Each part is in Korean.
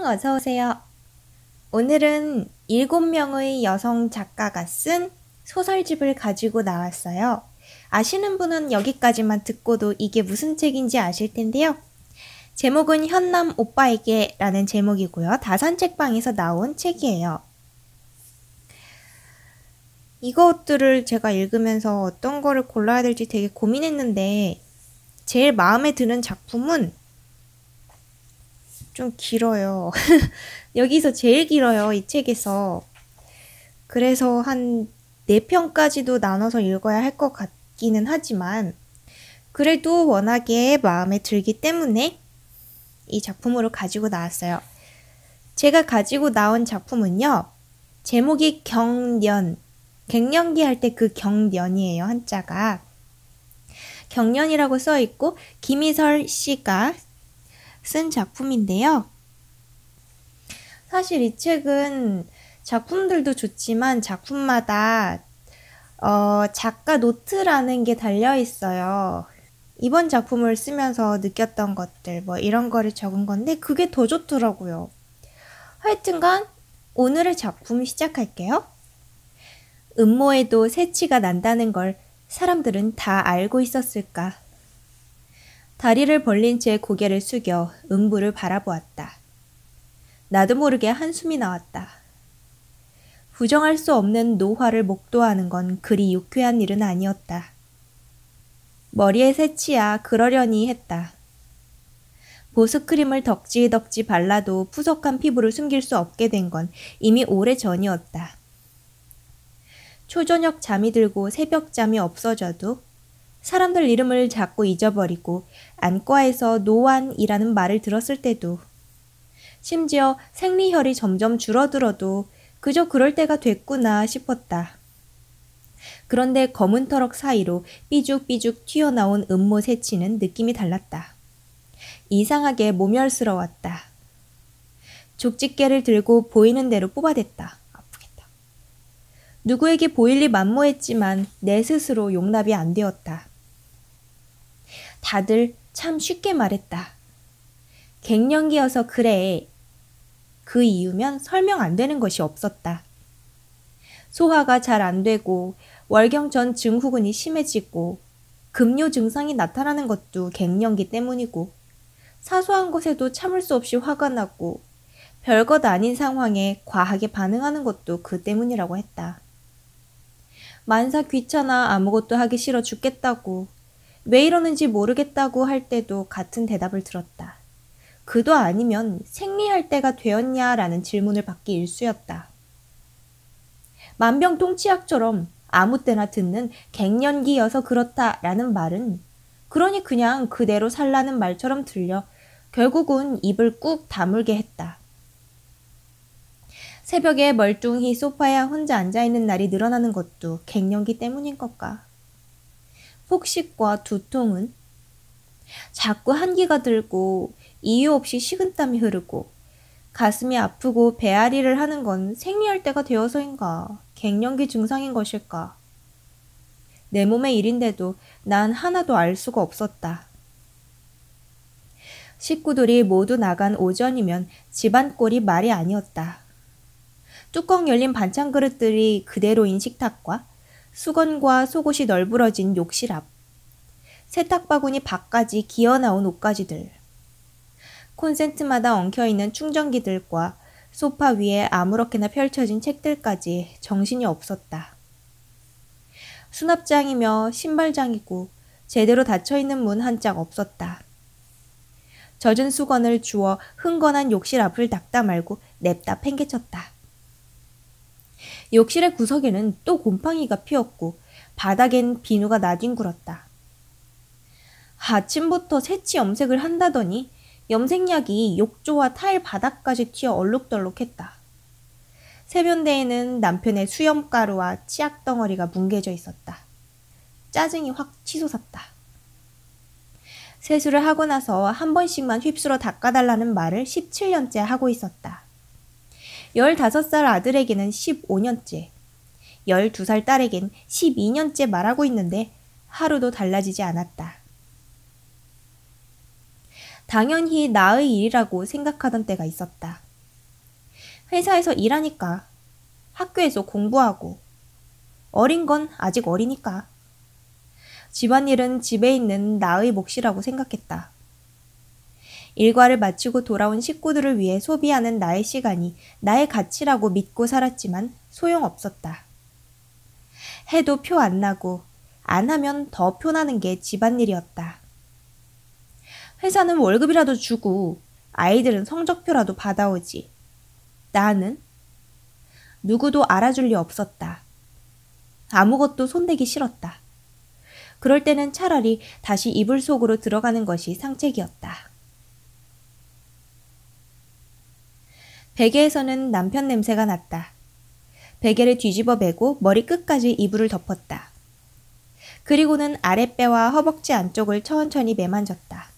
안녕, 어서 오세요. 오늘은 7명의 여성 작가가 쓴 소설집을 가지고 나왔어요. 아시는 분은 여기까지만 듣고도 이게 무슨 책인지 아실 텐데요. 제목은 현남 오빠에게 라는 제목이고요. 다산책방에서 나온 책이에요. 이것들을 제가 읽으면서 어떤 거를 골라야 될지 되게 고민했는데 제일 마음에 드는 작품은 좀 길어요. 여기서 제일 길어요, 이 책에서. 그래서 한 4편까지도 나눠서 읽어야 할 것 같기는 하지만 그래도 워낙에 마음에 들기 때문에 이 작품으로 가지고 나왔어요. 제가 가지고 나온 작품은요. 제목이 경련, 갱년기 할 때 그 경련이에요, 한자가. 경련이라고 써있고 김희설 씨가 쓴 작품인데요. 사실 이 책은 작품들도 좋지만 작품마다 작가 노트라는 게 달려있어요. 이번 작품을 쓰면서 느꼈던 것들 뭐 이런 거를 적은 건데 그게 더 좋더라고요. 하여튼간 오늘의 작품 시작할게요. 음모에도 새치가 난다는 걸 사람들은 다 알고 있었을까? 다리를 벌린 채 고개를 숙여 음부를 바라보았다. 나도 모르게 한숨이 나왔다. 부정할 수 없는 노화를 목도하는 건 그리 유쾌한 일은 아니었다. 머리에 새치야 그러려니 했다. 보습크림을 덕지덕지 발라도 푸석한 피부를 숨길 수 없게 된 건 이미 오래 전이었다. 초저녁 잠이 들고 새벽 잠이 없어져도 사람들 이름을 자꾸 잊어버리고 안과에서 노안이라는 말을 들었을 때도 심지어 생리혈이 점점 줄어들어도 그저 그럴 때가 됐구나 싶었다. 그런데 검은 터럭 사이로 삐죽삐죽 튀어나온 음모 새치는 느낌이 달랐다. 이상하게 모멸스러웠다. 족집게를 들고 보이는 대로 뽑아댔다. 아프겠다. 누구에게 보일리 만무했지만 내 스스로 용납이 안 되었다. 다들 참 쉽게 말했다. 갱년기여서 그래. 그 이유면 설명 안 되는 것이 없었다. 소화가 잘 안 되고 월경 전 증후군이 심해지고 급료 증상이 나타나는 것도 갱년기 때문이고 사소한 것에도 참을 수 없이 화가 나고 별것 아닌 상황에 과하게 반응하는 것도 그 때문이라고 했다. 만사 귀찮아 아무것도 하기 싫어 죽겠다고 왜 이러는지 모르겠다고 할 때도 같은 대답을 들었다. 그도 아니면 생리할 때가 되었냐라는 질문을 받기 일쑤였다. 만병통치약처럼 아무 때나 듣는 갱년기여서 그렇다라는 말은 그러니 그냥 그대로 살라는 말처럼 들려 결국은 입을 꾹 다물게 했다. 새벽에 멀뚱히 소파에 혼자 앉아있는 날이 늘어나는 것도 갱년기 때문인 것까. 폭식과 두통은 자꾸 한기가 들고 이유 없이 식은땀이 흐르고 가슴이 아프고 배앓이를 하는 건 생리할 때가 되어서인가 갱년기 증상인 것일까. 내 몸의 일인데도 난 하나도 알 수가 없었다. 식구들이 모두 나간 오전이면 집안 꼴이 말이 아니었다. 뚜껑 열린 반찬 그릇들이 그대로인 식탁과 수건과 속옷이 널브러진 욕실 앞, 세탁바구니 밖까지 기어나온 옷가지들, 콘센트마다 엉켜있는 충전기들과 소파 위에 아무렇게나 펼쳐진 책들까지 정신이 없었다. 수납장이며 신발장이고 제대로 닫혀있는 문 한 짝 없었다. 젖은 수건을 주워 흥건한 욕실 앞을 닦다 말고 냅다 팽개쳤다. 욕실의 구석에는 또 곰팡이가 피었고 바닥엔 비누가 나뒹굴었다. 아침부터 새치 염색을 한다더니 염색약이 욕조와 타일 바닥까지 튀어 얼룩덜룩했다. 세면대에는 남편의 수염가루와 치약 덩어리가 뭉개져 있었다. 짜증이 확 치솟았다. 세수를 하고 나서 한 번씩만 휩쓸어 닦아달라는 말을 17년째 하고 있었다. 15살 아들에게는 15년째, 12살 딸에겐 12년째 말하고 있는데 하루도 달라지지 않았다. 당연히 나의 일이라고 생각하던 때가 있었다. 회사에서 일하니까. 학교에서 공부하고. 어린 건 아직 어리니까. 집안일은 집에 있는 나의 몫이라고 생각했다. 일과를 마치고 돌아온 식구들을 위해 소비하는 나의 시간이 나의 가치라고 믿고 살았지만 소용없었다. 해도 표 안 나고 안 하면 더 표 나는 게 집안일이었다. 회사는 월급이라도 주고 아이들은 성적표라도 받아오지. 나는 누구도 알아줄 리 없었다. 아무것도 손대기 싫었다. 그럴 때는 차라리 다시 이불 속으로 들어가는 것이 상책이었다. 베개에서는 남편 냄새가 났다. 베개를 뒤집어 매고 머리 끝까지 이불을 덮었다. 그리고는 아랫배와 허벅지 안쪽을 천천히 매만졌다.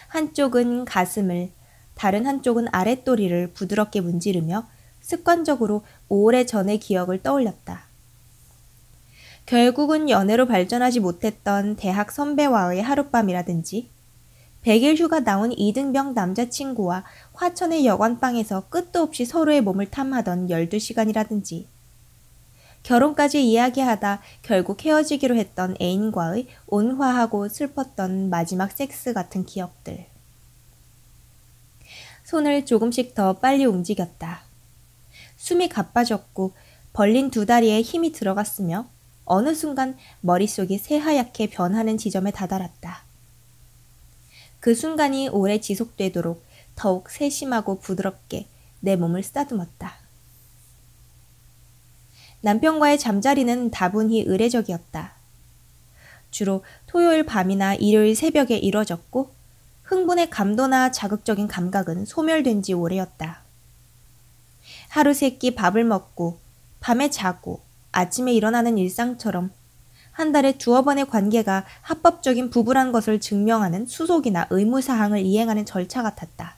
한쪽은 가슴을, 다른 한쪽은 아랫도리를 부드럽게 문지르며 습관적으로 오래전의 기억을 떠올렸다. 결국은 연애로 발전하지 못했던 대학 선배와의 하룻밤이라든지 100일 휴가 나온 이등병 남자친구와 화천의 여관방에서 끝도 없이 서로의 몸을 탐하던 12시간이라든지 결혼까지 이야기하다 결국 헤어지기로 했던 애인과의 온화하고 슬펐던 마지막 섹스 같은 기억들. 손을 조금씩 더 빨리 움직였다. 숨이 가빠졌고 벌린 두 다리에 힘이 들어갔으며 어느 순간 머릿속이 새하얗게 변하는 지점에 다다랐다. 그 순간이 오래 지속되도록 더욱 세심하고 부드럽게 내 몸을 쓰다듬었다. 남편과의 잠자리는 다분히 의례적이었다. 주로 토요일 밤이나 일요일 새벽에 이뤄졌고 흥분의 감도나 자극적인 감각은 소멸된 지 오래였다. 하루 세 끼 밥을 먹고 밤에 자고 아침에 일어나는 일상처럼 한 달에 두어 번의 관계가 합법적인 부부란 것을 증명하는 수속이나 의무사항을 이행하는 절차 같았다.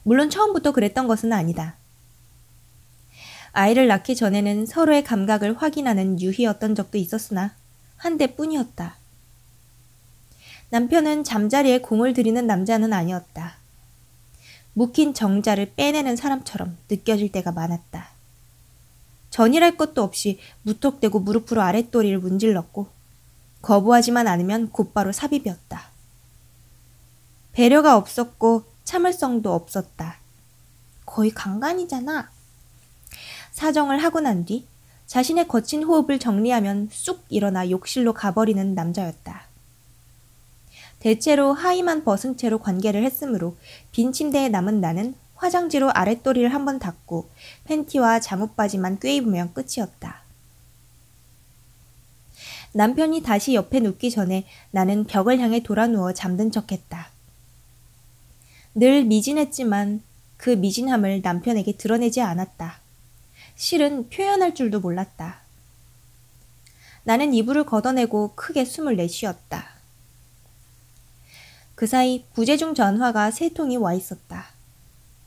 물론 처음부터 그랬던 것은 아니다. 아이를 낳기 전에는 서로의 감각을 확인하는 유희였던 적도 있었으나 한때뿐이었다. 남편은 잠자리에 공을 들이는 남자는 아니었다. 묵힌 정자를 빼내는 사람처럼 느껴질 때가 많았다. 전이랄 것도 없이 무턱대고 무릎으로 아랫도리를 문질렀고 거부하지만 않으면 곧바로 삽입이었다. 배려가 없었고 참을성도 없었다. 거의 강간이잖아. 사정을 하고 난 뒤 자신의 거친 호흡을 정리하면 쑥 일어나 욕실로 가버리는 남자였다. 대체로 하의만 벗은 채로 관계를 했으므로 빈 침대에 남은 나는 화장지로 아랫도리를 한번 닦고 팬티와 잠옷바지만 꿰입으면 끝이었다. 남편이 다시 옆에 눕기 전에 나는 벽을 향해 돌아누워 잠든 척했다. 늘 미진했지만 그 미진함을 남편에게 드러내지 않았다. 실은 표현할 줄도 몰랐다. 나는 이불을 걷어내고 크게 숨을 내쉬었다. 그 사이 부재중 전화가 세 통이 와 있었다.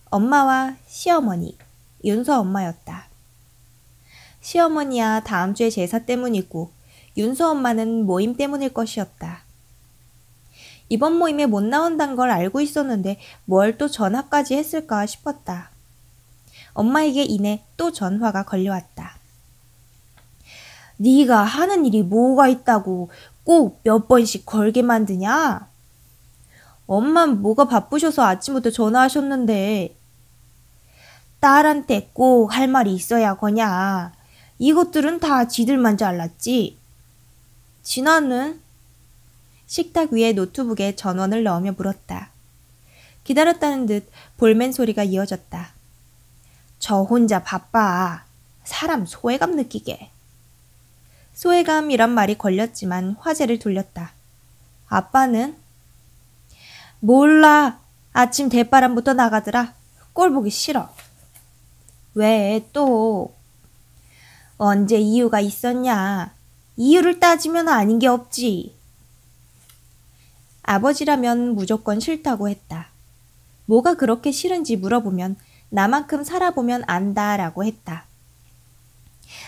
엄마와 시어머니, 윤서 엄마였다. 시어머니야 다음 주에 제사 때문이고 윤서 엄마는 모임 때문일 것이었다. 이번 모임에 못 나온다는 걸 알고 있었는데 뭘 또 전화까지 했을까 싶었다. 엄마에게 이내 또 전화가 걸려왔다. 네가 하는 일이 뭐가 있다고 꼭 몇 번씩 걸게 만드냐? 엄만 뭐가 바쁘셔서 아침부터 전화하셨는데. 딸한테 꼭 할 말이 있어야 거냐. 이것들은 다 지들만 잘랐지. 진아는? 식탁 위에 노트북에 전원을 넣으며 물었다. 기다렸다는 듯 볼멘 소리가 이어졌다. 저 혼자 바빠. 사람 소외감 느끼게. 소외감이란 말이 걸렸지만 화제를 돌렸다. 아빠는? 몰라. 아침 대바람부터 나가더라. 꼴 보기 싫어. 왜 또? 언제 이유가 있었냐? 이유를 따지면 아닌 게 없지. 아버지라면 무조건 싫다고 했다. 뭐가 그렇게 싫은지 물어보면 나만큼 살아보면 안다라고 했다.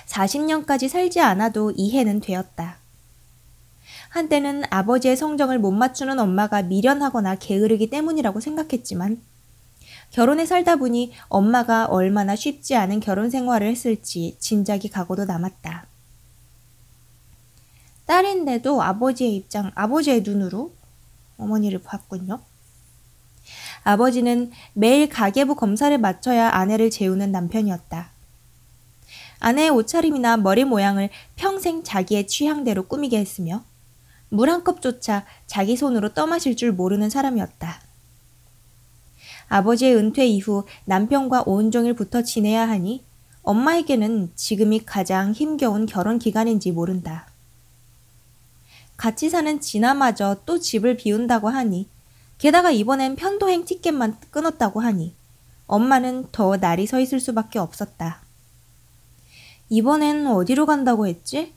40년까지 살지 않아도 이해는 되었다. 한때는 아버지의 성정을 못 맞추는 엄마가 미련하거나 게으르기 때문이라고 생각했지만 결혼해 살다 보니 엄마가 얼마나 쉽지 않은 결혼 생활을 했을지 짐작이 가고도 남았다. 딸인데도 아버지의 눈으로 어머니를 봤군요. 아버지는 매일 가계부 검사를 마쳐야 아내를 재우는 남편이었다. 아내의 옷차림이나 머리 모양을 평생 자기의 취향대로 꾸미게 했으며 물 한 컵조차 자기 손으로 떠마실 줄 모르는 사람이었다. 아버지의 은퇴 이후 남편과 온종일 붙어 지내야 하니 엄마에게는 지금이 가장 힘겨운 결혼 기간인지 모른다. 같이 사는 진아마저 또 집을 비운다고 하니 게다가 이번엔 편도행 티켓만 끊었다고 하니 엄마는 더 날이 서 있을 수밖에 없었다. 이번엔 어디로 간다고 했지?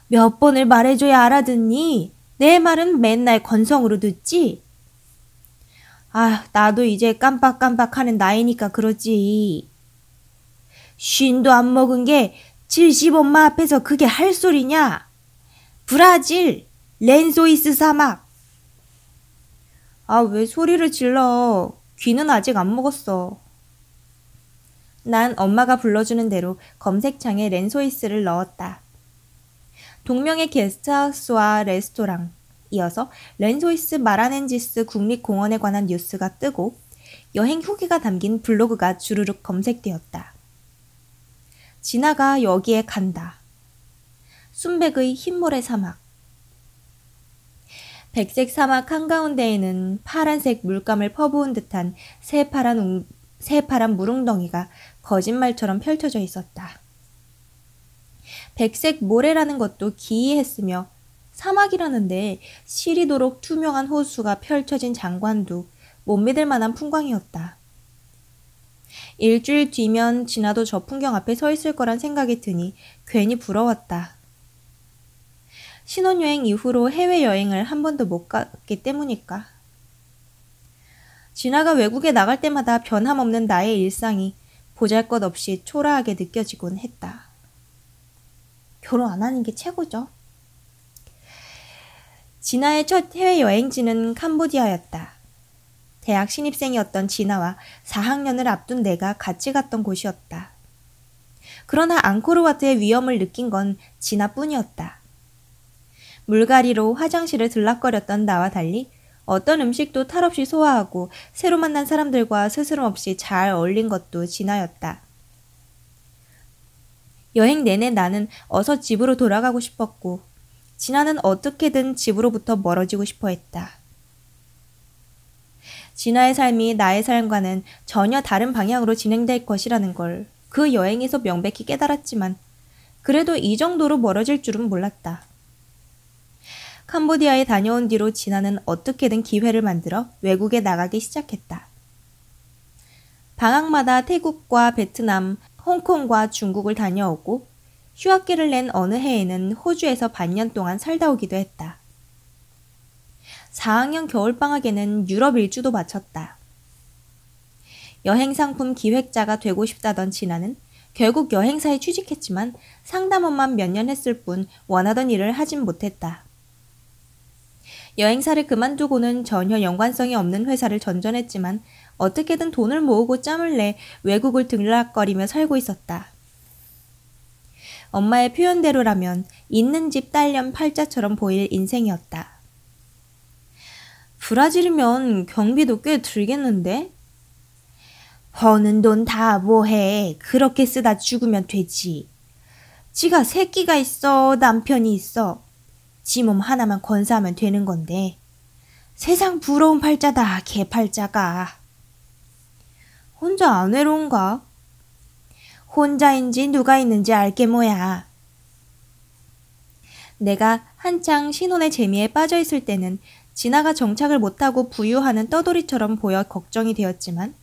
몇 번을 말해줘야 알아듣니? 내 말은 맨날 건성으로 듣지? 아, 나도 이제 깜빡깜빡하는 나이니까 그러지. 쉰도 안 먹은 게 70엄마 앞에서 그게 할 소리냐? 브라질, 렌소이스 사막. 아, 왜 소리를 질러? 귀는 아직 안 먹었어. 난 엄마가 불러주는 대로 검색창에 렌소이스를 넣었다. 동명의 게스트하우스와 레스토랑, 이어서 렌소이스 마라넨지스 국립공원에 관한 뉴스가 뜨고 여행 후기가 담긴 블로그가 주르륵 검색되었다. 진아가 여기에 간다. 순백의 흰모래 사막. 백색 사막 한가운데에는 파란색 물감을 퍼부은 듯한 새파란 물웅덩이가 거짓말처럼 펼쳐져 있었다. 백색 모래라는 것도 기이했으며 사막이라는데 시리도록 투명한 호수가 펼쳐진 장관도 못 믿을 만한 풍광이었다. 일주일 뒤면 진아도 저 풍경 앞에 서 있을 거란 생각이 드니 괜히 부러웠다. 신혼여행 이후로 해외여행을 한 번도 못 갔기 때문일까. 진아가 외국에 나갈 때마다 변함없는 나의 일상이 보잘것없이 초라하게 느껴지곤 했다. 결혼 안 하는 게 최고죠. 진아의 첫 해외여행지는 캄보디아였다. 대학 신입생이었던 진아와 4학년을 앞둔 내가 같이 갔던 곳이었다. 그러나 앙코르와트의 위험을 느낀 건 진아뿐이었다. 물갈이로 화장실을 들락거렸던 나와 달리 어떤 음식도 탈없이 소화하고 새로 만난 사람들과 스스럼 없이 잘 어울린 것도 진아였다. 여행 내내 나는 어서 집으로 돌아가고 싶었고 진아는 어떻게든 집으로부터 멀어지고 싶어 했다. 진아의 삶이 나의 삶과는 전혀 다른 방향으로 진행될 것이라는 걸 그 여행에서 명백히 깨달았지만 그래도 이 정도로 멀어질 줄은 몰랐다. 캄보디아에 다녀온 뒤로 진아는 어떻게든 기회를 만들어 외국에 나가기 시작했다. 방학마다 태국과 베트남, 홍콩과 중국을 다녀오고 휴학기를 낸 어느 해에는 호주에서 반년 동안 살다 오기도 했다. 4학년 겨울방학에는 유럽 일주도 마쳤다. 여행상품 기획자가 되고 싶다던 진아는 결국 여행사에 취직했지만 상담원만 몇 년 했을 뿐 원하던 일을 하진 못했다. 여행사를 그만두고는 전혀 연관성이 없는 회사를 전전했지만 어떻게든 돈을 모으고 짬을 내 외국을 들락거리며 살고 있었다. 엄마의 표현대로라면 있는 집 딸년 팔자처럼 보일 인생이었다. 브라질이면 경비도 꽤 들겠는데? 버는 돈 다 뭐해. 그렇게 쓰다 죽으면 되지. 지가 새끼가 있어, 남편이 있어. 지 몸 하나만 건사하면 되는 건데. 세상 부러운 팔자다, 개팔자가. 혼자 안 외로운가? 혼자인지 누가 있는지 알게 뭐야. 내가 한창 신혼의 재미에 빠져있을 때는 진아가 정착을 못하고 부유하는 떠돌이처럼 보여 걱정이 되었지만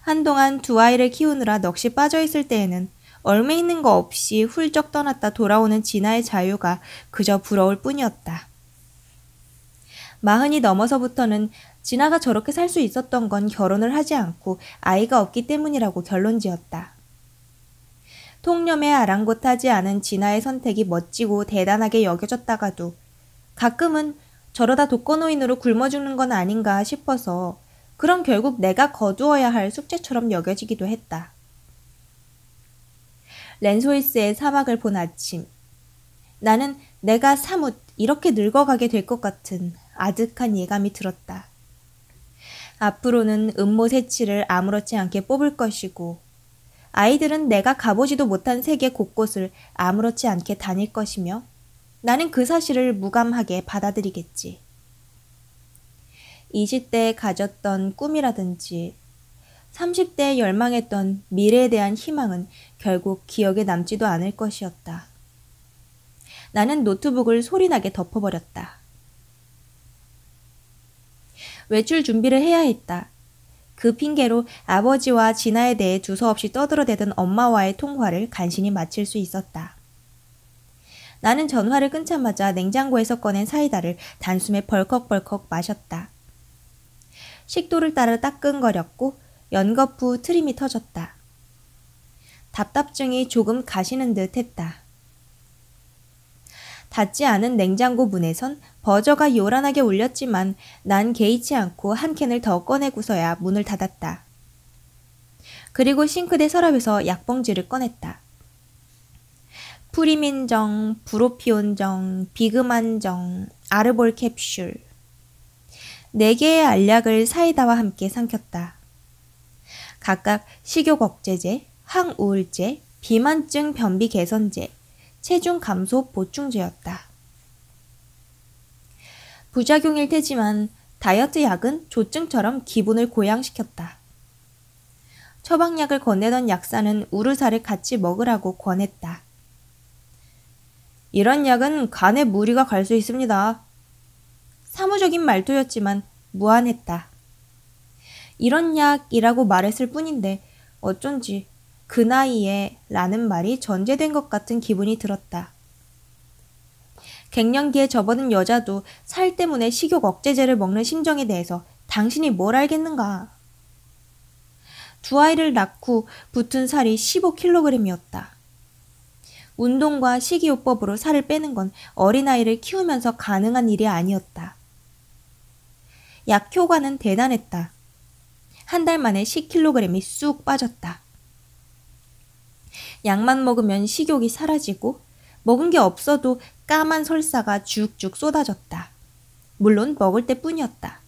한동안 두 아이를 키우느라 넋이 빠져있을 때에는 얼매 있는 거 없이 훌쩍 떠났다 돌아오는 진아의 자유가 그저 부러울 뿐이었다. 40이 넘어서부터는 진아가 저렇게 살 수 있었던 건 결혼을 하지 않고 아이가 없기 때문이라고 결론지었다. 통념에 아랑곳하지 않은 진아의 선택이 멋지고 대단하게 여겨졌다가도 가끔은 저러다 독거노인으로 굶어 죽는 건 아닌가 싶어서 그럼 결국 내가 거두어야 할 숙제처럼 여겨지기도 했다. 랜소이스의 사막을 본 아침. 나는 내가 사뭇 이렇게 늙어가게 될 것 같은 아득한 예감이 들었다. 앞으로는 음모 새치를 아무렇지 않게 뽑을 것이고 아이들은 내가 가보지도 못한 세계 곳곳을 아무렇지 않게 다닐 것이며 나는 그 사실을 무감하게 받아들이겠지. 20대에 가졌던 꿈이라든지 30대에 열망했던 미래에 대한 희망은 결국 기억에 남지도 않을 것이었다. 나는 노트북을 소리나게 덮어버렸다. 외출 준비를 해야 했다. 그 핑계로 아버지와 진아에 대해 두서없이 떠들어대던 엄마와의 통화를 간신히 마칠 수 있었다. 나는 전화를 끊자마자 냉장고에서 꺼낸 사이다를 단숨에 벌컥벌컥 마셨다. 식도를 따라 따끔거렸고 연거푸 트림이 터졌다. 답답증이 조금 가시는 듯 했다. 닫지 않은 냉장고 문에선 버저가 요란하게 울렸지만 난 개의치 않고 한 캔을 더 꺼내고서야 문을 닫았다. 그리고 싱크대 서랍에서 약봉지를 꺼냈다. 프리민정, 브로피온정, 비그만정, 아르볼 캡슐. 4개의 알약을 사이다와 함께 삼켰다. 각각 식욕 억제제, 항우울제, 비만증 변비 개선제, 체중 감소 보충제였다. 부작용일 테지만 다이어트 약은 조증처럼 기분을 고양시켰다. 처방약을 건네던 약사는 우르사를 같이 먹으라고 권했다. 이런 약은 간에 무리가 갈 수 있습니다. 사무적인 말투였지만 무안했다. 이런 약이라고 말했을 뿐인데 어쩐지 그 나이에 라는 말이 전제된 것 같은 기분이 들었다. 갱년기에 접어든 여자도 살 때문에 식욕 억제제를 먹는 심정에 대해서 당신이 뭘 알겠는가. 2아이를 낳고 붙은 살이 15kg이었다. 운동과 식이요법으로 살을 빼는 건 어린아이를 키우면서 가능한 일이 아니었다. 약 효과는 대단했다. 한 달 만에 10kg이 쑥 빠졌다. 약만 먹으면 식욕이 사라지고 먹은 게 없어도 까만 설사가 쭉쭉 쏟아졌다. 물론 먹을 때뿐이었다.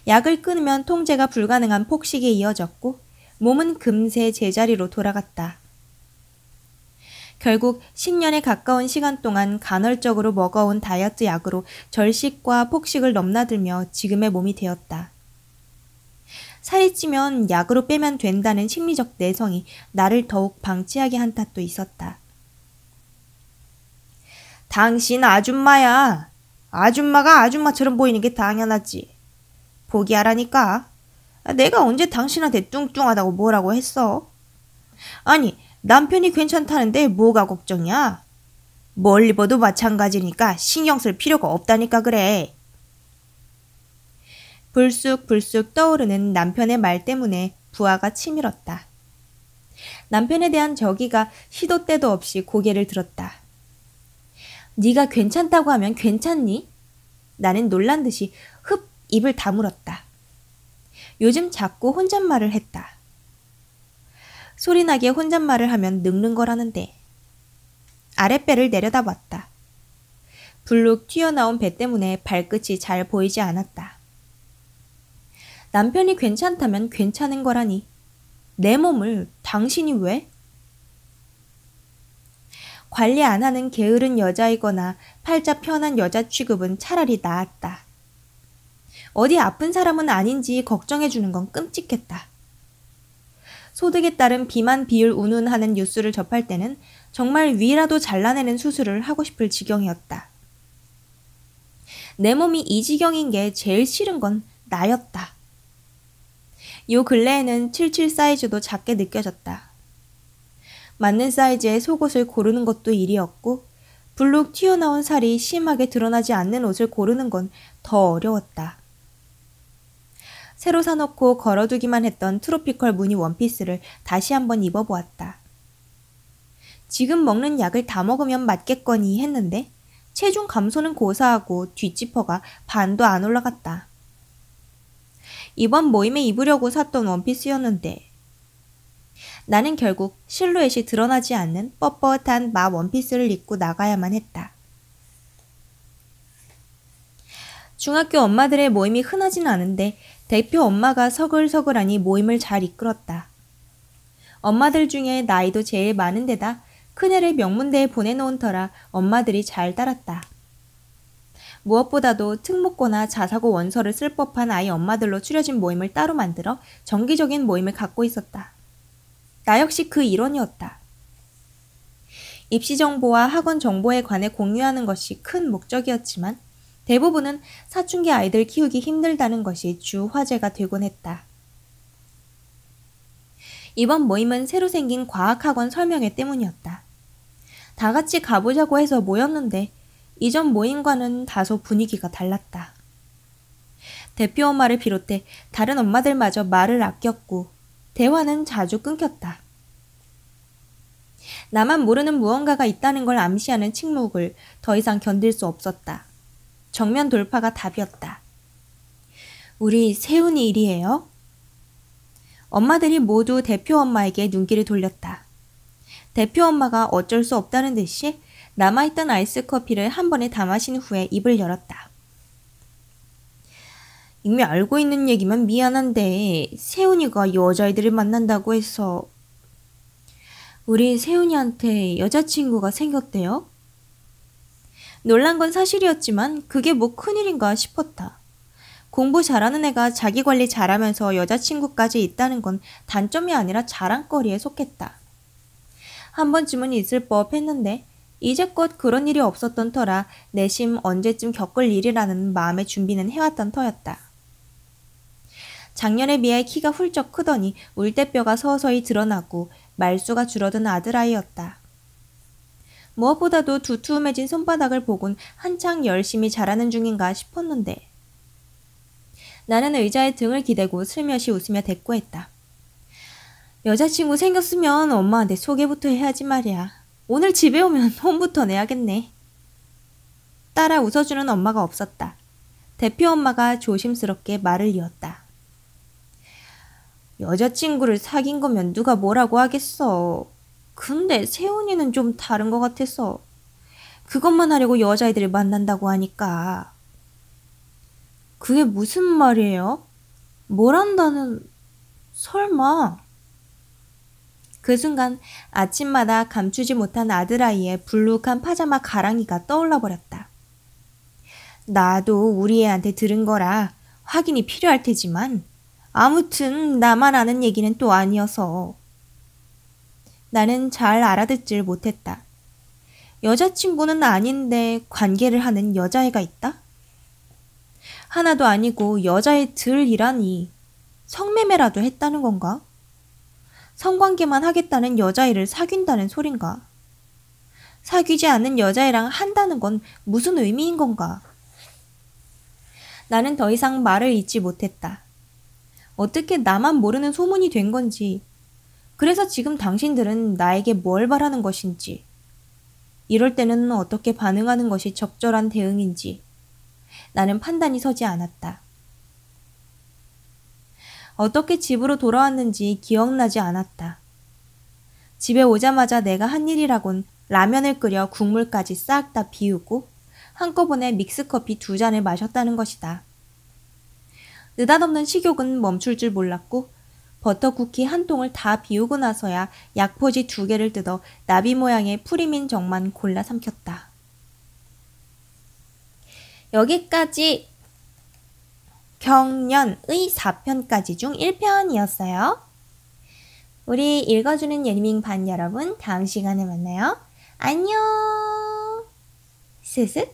약을 끊으면 통제가 불가능한 폭식에 이어졌고 몸은 금세 제자리로 돌아갔다. 결국 10년에 가까운 시간 동안 간헐적으로 먹어온 다이어트 약으로 절식과 폭식을 넘나들며 지금의 몸이 되었다. 살이 찌면 약으로 빼면 된다는 심리적 내성이 나를 더욱 방치하게 한 탓도 있었다. 당신 아줌마야. 아줌마가 아줌마처럼 보이는 게 당연하지. 포기하라니까. 내가 언제 당신한테 뚱뚱하다고 뭐라고 했어? 아니, 남편이 괜찮다는데 뭐가 걱정이야? 멀리 봐도 마찬가지니까 신경 쓸 필요가 없다니까 그래. 불쑥불쑥 떠오르는 남편의 말 때문에 부하가 치밀었다. 남편에 대한 저기가 시도 때도 없이 고개를 들었다. 네가 괜찮다고 하면 괜찮니? 나는 놀란 듯이 흡 입을 다물었다. 요즘 자꾸 혼잣말을 했다. 소리나게 혼잣말을 하면 늙는 거라는데. 아랫배를 내려다봤다. 불룩 튀어나온 배 때문에 발끝이 잘 보이지 않았다. 남편이 괜찮다면 괜찮은 거라니. 내 몸을 당신이 왜? 관리 안 하는 게으른 여자이거나 팔자 편한 여자 취급은 차라리 나았다. 어디 아픈 사람은 아닌지 걱정해주는 건 끔찍했다. 소득에 따른 비만 비율 운운하는 뉴스를 접할 때는 정말 위라도 잘라내는 수술을 하고 싶을 지경이었다. 내 몸이 이 지경인 게 제일 싫은 건 나였다. 요 근래에는 77 사이즈도 작게 느껴졌다. 맞는 사이즈의 속옷을 고르는 것도 일이었고 불룩 튀어나온 살이 심하게 드러나지 않는 옷을 고르는 건 더 어려웠다. 새로 사놓고 걸어두기만 했던 트로피컬 무늬 원피스를 다시 한번 입어보았다. 지금 먹는 약을 다 먹으면 맞겠거니 했는데 체중 감소는 고사하고 뒷지퍼가 반도 안 올라갔다. 이번 모임에 입으려고 샀던 원피스였는데. 나는 결국 실루엣이 드러나지 않는 뻣뻣한 마 원피스를 입고 나가야만 했다. 중학교 엄마들의 모임이 흔하진 않은데 대표 엄마가 서글서글하니 모임을 잘 이끌었다. 엄마들 중에 나이도 제일 많은 데다 큰애를 명문대에 보내놓은 터라 엄마들이 잘 따랐다. 무엇보다도 특목고나 자사고 원서를 쓸 법한 아이 엄마들로 추려진 모임을 따로 만들어 정기적인 모임을 갖고 있었다. 나 역시 그 일원이었다. 입시 정보와 학원 정보에 관해 공유하는 것이 큰 목적이었지만 대부분은 사춘기 아이들 키우기 힘들다는 것이 주 화제가 되곤 했다. 이번 모임은 새로 생긴 과학학원 설명회 때문이었다. 다 같이 가보자고 해서 모였는데 이전 모임과는 다소 분위기가 달랐다. 대표 엄마를 비롯해 다른 엄마들마저 말을 아꼈고 대화는 자주 끊겼다. 나만 모르는 무언가가 있다는 걸 암시하는 침묵을 더 이상 견딜 수 없었다. 정면 돌파가 답이었다. 우리 세훈이 일이에요? 엄마들이 모두 대표 엄마에게 눈길을 돌렸다. 대표 엄마가 어쩔 수 없다는 듯이 남아있던 아이스 커피를 한 번에 다 마신 후에 입을 열었다. 이미 알고 있는 얘기면 미안한데 세훈이가 여자애들을 만난다고 해서 우리 세훈이한테 여자친구가 생겼대요? 놀란 건 사실이었지만 그게 뭐 큰일인가 싶었다. 공부 잘하는 애가 자기 관리 잘하면서 여자친구까지 있다는 건 단점이 아니라 자랑거리에 속했다. 한 번쯤은 있을 법 했는데 이제껏 그런 일이 없었던 터라 내심 언제쯤 겪을 일이라는 마음의 준비는 해왔던 터였다. 작년에 비해 키가 훌쩍 크더니 울대뼈가 서서히 드러나고 말수가 줄어든 아들아이였다. 무엇보다도 두툼해진 손바닥을 보곤 한창 열심히 자라는 중인가 싶었는데 나는 의자에 등을 기대고 슬며시 웃으며 대꾸했다. 여자친구 생겼으면 엄마한테 소개부터 해야지 말이야. 오늘 집에 오면 혼부터 내야겠네. 따라 웃어주는 엄마가 없었다. 대표 엄마가 조심스럽게 말을 이었다. 여자친구를 사귄 거면 누가 뭐라고 하겠어. 근데 세훈이는 좀 다른 것 같아서 그것만 하려고 여자애들을 만난다고 하니까. 그게 무슨 말이에요? 뭘 한다는... 설마... 그 순간 아침마다 감추지 못한 아들아이의 불룩한 파자마 가랑이가 떠올라 버렸다. 나도 우리 애한테 들은 거라 확인이 필요할 테지만 아무튼 나만 아는 얘기는 또 아니어서. 나는 잘 알아듣질 못했다. 여자친구는 아닌데 관계를 하는 여자애가 있다? 하나도 아니고 여자애들이라니 성매매라도 했다는 건가? 성관계만 하겠다는 여자애를 사귄다는 소린가? 사귀지 않는 여자애랑 한다는 건 무슨 의미인 건가? 나는 더 이상 말을 잇지 못했다. 어떻게 나만 모르는 소문이 된 건지, 그래서 지금 당신들은 나에게 뭘 바라는 것인지, 이럴 때는 어떻게 반응하는 것이 적절한 대응인지 나는 판단이 서지 않았다. 어떻게 집으로 돌아왔는지 기억나지 않았다. 집에 오자마자 내가 한 일이라곤 라면을 끓여 국물까지 싹 다 비우고 한꺼번에 믹스커피 2잔을 마셨다는 것이다. 느닷없는 식욕은 멈출 줄 몰랐고 버터 쿠키 한 통을 다 비우고 나서야 약포지 2개를 뜯어 나비 모양의 프리민 정만 골라 삼켰다. 여기까지 경년의 4편까지 중 1편이었어요. 우리 읽어주는 예니밍 반 여러분, 다음 시간에 만나요. 안녕. 스스.